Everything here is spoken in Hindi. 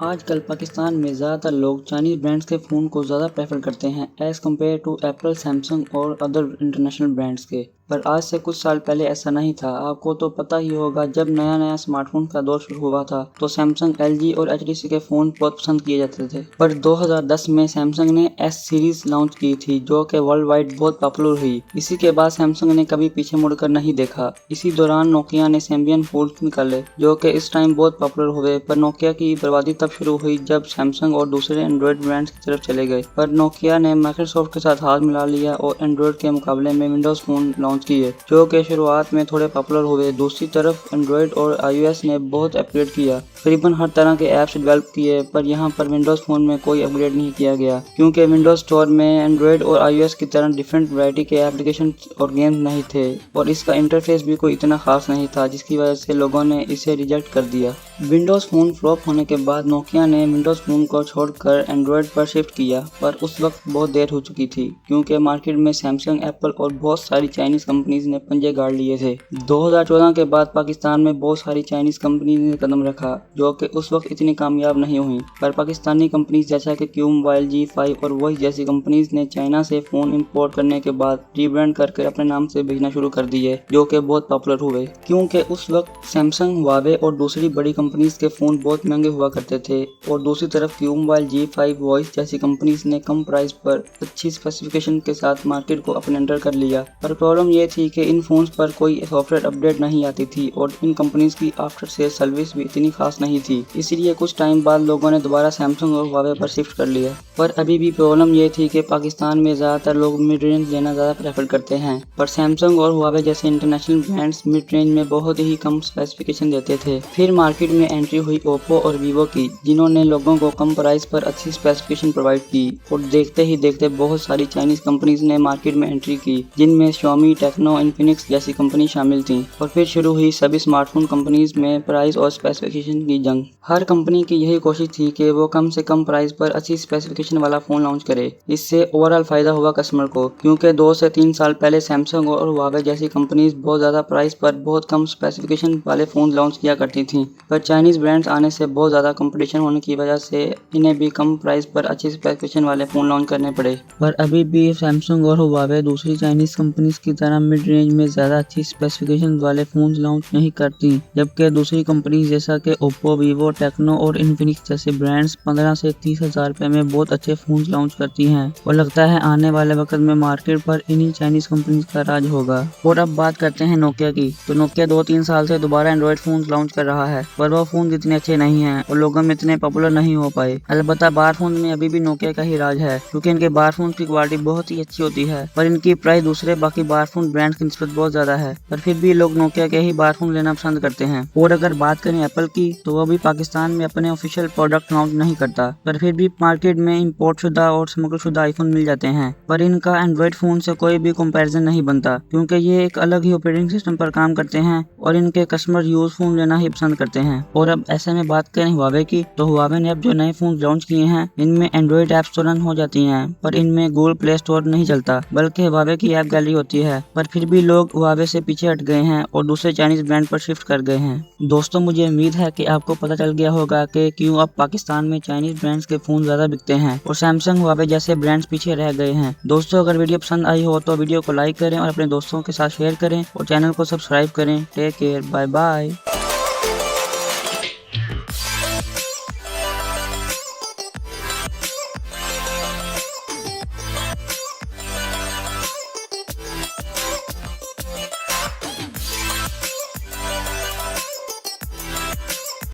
आजकल पाकिस्तान में ज़्यादातर लोग चाइनीज़ ब्रांड्स के फ़ोन को ज़्यादा प्रेफर करते हैं as compared to Apple, Samsung और अदर इंटरनेशनल ब्रांड्स के। पर आज से कुछ साल पहले ऐसा नहीं था। आपको तो पता ही होगा, जब नया नया स्मार्टफोन का दौर शुरू हुआ था तो सैमसंग, एलजी और एचटीसी के फ़ोन बहुत पसंद किए जाते थे। पर 2010 में सैमसंग ने एस सीरीज़ लॉन्च की थी जो कि वर्ल्ड वाइड बहुत पॉपुलर हुई। इसी के बाद सैमसंग ने कभी पीछे मुड़कर नहीं देखा। इसी दौरान नोकिया ने सैम्बियन फ़ोन्स निकाले जो कि इस टाइम बहुत पॉपुलर हुए। पर नोकिया की बर्बादी तब शुरू हुई जब सैमसंग और दूसरे एंड्रॉयड ब्रांड्स की तरफ चले गए। पर नोकिया ने माइक्रोसॉफ्ट के साथ हाथ मिला लिया और एंड्रॉयड के मुकाबले में विंडोज़ फ़ोन लॉन्च किए जो कि शुरुआत में थोड़े पॉपुलर हुए। दूसरी तरफ एंड्रॉयड और आईओएस ने बहुत अपग्रेड किया, तकरीबन हर तरह के ऐप्स डेवलप किए। पर यहाँ पर विंडोज़ फ़ोन में कोई अपग्रेड नहीं किया गया क्योंकि विंडोज़ स्टोर में एंड्रॉयड और आईओएस की तरह डिफरेंट वैरायटी के एप्लीकेशन और गेम्स नहीं थे और इसका इंटरफेस भी कोई इतना खास नहीं था, जिसकी वजह से लोगों ने इसे रिजेक्ट कर दिया। विंडोज़ फ़ोन फ्लॉप होने के बाद नोकिया ने विंडोज़ फ़ोन को छोड़कर एंड्रॉयड पर शिफ्ट किया, पर उस वक्त बहुत देर हो चुकी थी क्योंकि मार्केट में सैमसंग, एप्पल और बहुत सारी चाइनीज़ कंपनीज ने पंजे गाड़ लिए थे। 2014 के बाद पाकिस्तान में बहुत सारी चाइनीज़ कंपनीज ने कदम रखा जो कि उस वक्त इतनी कामयाब नहीं हुई। पर पाकिस्तानी कंपनीज जैसा कि क्यू मोबाइल, G5 और वही जैसी कंपनीज ने चाइना से फ़ोन इंपोर्ट करने के बाद रीब्रांड करके अपने नाम से बेचना शुरू कर दिए जो कि बहुत पॉपुलर हुए। क्योंकि उस वक्त सैमसंग, हुआवे और दूसरी बड़ी कंपनीज के फ़ोन बहुत महंगे हुआ करते थे और दूसरी तरफ क्यू मोबाइल, G5, वॉइस जैसी कंपनीज ने कम प्राइस पर अच्छी स्पेसिफिकेशन के साथ मार्केट को अपने अंडर कर लिया। पर प्रॉब्लम ये थी कि इन फोन्स पर कोई सॉफ्टवेयर अपडेट नहीं आती थी और इन कंपनीज की आफ्टर सेल सर्विस भी इतनी खास नहीं थी। इसलिए कुछ टाइम बाद लोगों ने दोबारा सैमसंग और हुआवे पर शिफ्ट कर लिया। पर अभी भी प्रॉब्लम ये थी कि पाकिस्तान में ज़्यादातर लोग मिड रेंज लेना ज़्यादा प्रेफर करते हैं। पर सैमसंग और हुआवे जैसे इंटरनेशनल ब्रांड्स मिड रेंज में बहुत ही कम स्पेसिफिकेशन देते थे। फिर मार्केट में एंट्री हुई ओप्पो और वीवो की, जिन्होंने लोगों को कम प्राइस पर अच्छी स्पेसिफिकेशन प्रोवाइड की और देखते ही देखते बहुत सारी चाइनीज कंपनीज ने मार्केट में एंट्री की, जिनमें Xiaomi, टेक्नो, इन्फिनिक्स जैसी कंपनी शामिल थीं। और फिर शुरू हुई सभी स्मार्टफोन कंपनीज में प्राइस और स्पेसिफिकेशन की जंग। हर कंपनी की यही कोशिश थी कि वो कम से कम प्राइस पर अच्छी स्पेसिफिकेशन वाला फोन लॉन्च करे। इससे ओवरऑल फायदा हुआ कस्टमर को, क्योंकि 2 से 3 साल पहले सैमसंग और हुआवे जैसी कंपनीज बहुत ज्यादा प्राइस पर बहुत कम स्पेसिफिकेशन वाले फोन लॉन्च किया करती थी। पर चाइनीज ब्रांड्स आने से बहुत ज़्यादा कंपटीशन होने की वजह से इन्हें भी कम प्राइस पर अच्छी स्पेसिफिकेशन वाले फ़ोन लॉन्च करने पड़े। पर अभी भी सैमसंग और हुआवे दूसरी चाइनीज़ कंपनीज की तरह मिड रेंज में ज़्यादा अच्छी स्पेसिफिकेशन वाले फ़ोन लॉन्च नहीं करती, जबकि दूसरी कंपनीज जैसा कि ओप्पो, वीवो, टेक्नो और इन्फिनिक्स जैसे ब्रांड्स 15 से 30 हज़ार रुपये में बहुत अच्छे फ़ोन लॉन्च करती हैं। और लगता है आने वाले वक्त में मार्केट पर इन्हीं चाइनीज़ कंपनीज का राज होगा। और अब बात करते हैं नोकिया की। तो नोकिया 2-3 साल से दोबारा एंड्रॉयड फ़ोन लॉन्च कर रहा है, पर वो फ़ोन इतने अच्छे नहीं हैं और लोगों में इतने पॉपुलर नहीं हो पाए। अलबत्ता बार फोन में अभी भी नोकिया का ही राज है, क्योंकि इनके बार फोन की क्वालिटी बहुत ही अच्छी होती है, पर इनकी प्राइस दूसरे बाकी बार फोन ब्रांड की निस्बत बहुत ज्यादा है। पर फिर भी लोग नोकिया के ही बार फोन लेना पसंद करते हैं। और अगर बात करें एप्पल की, तो वो भी पाकिस्तान में अपने ऑफिशियल प्रोडक्ट लॉन्च नहीं करता, पर फिर भी मार्केट में इम्पोर्ट शुदा और स्मगल शुदा आईफोन मिल जाते हैं। पर इनका एंड्रॉइड फोन से कोई भी कंपैरिजन नहीं बनता, क्योंकि ये एक अलग ही ऑपरेटिंग सिस्टम पर काम करते हैं और इनके कस्टमर यूज फोन लेना ही पसंद करते हैं। और अब ऐसे में बात करें हुआवे की, तो हुआवे ने अब जो नए फोन लॉन्च किए हैं, इनमें एंड्रॉइड ऐप्स तो रन हो जाती हैं, पर इनमें गूगल प्ले स्टोर नहीं चलता, बल्कि हुआवे की ऐप गैलरी होती है। पर फिर भी लोग हुआवे से पीछे हट गए हैं और दूसरे चाइनीज ब्रांड पर शिफ्ट कर गए हैं। दोस्तों, मुझे उम्मीद है कि आपको पता चल गया होगा कि क्यों अब पाकिस्तान में चाइनीज ब्रांड्स के फोन ज्यादा बिकते हैं और सैमसंग, हुआवे जैसे ब्रांड्स पीछे रह गए हैं। दोस्तों, अगर वीडियो पसंद आई हो तो वीडियो को लाइक करें और अपने दोस्तों के साथ शेयर करें और चैनल को सब्सक्राइब करें। Take care, bye bye.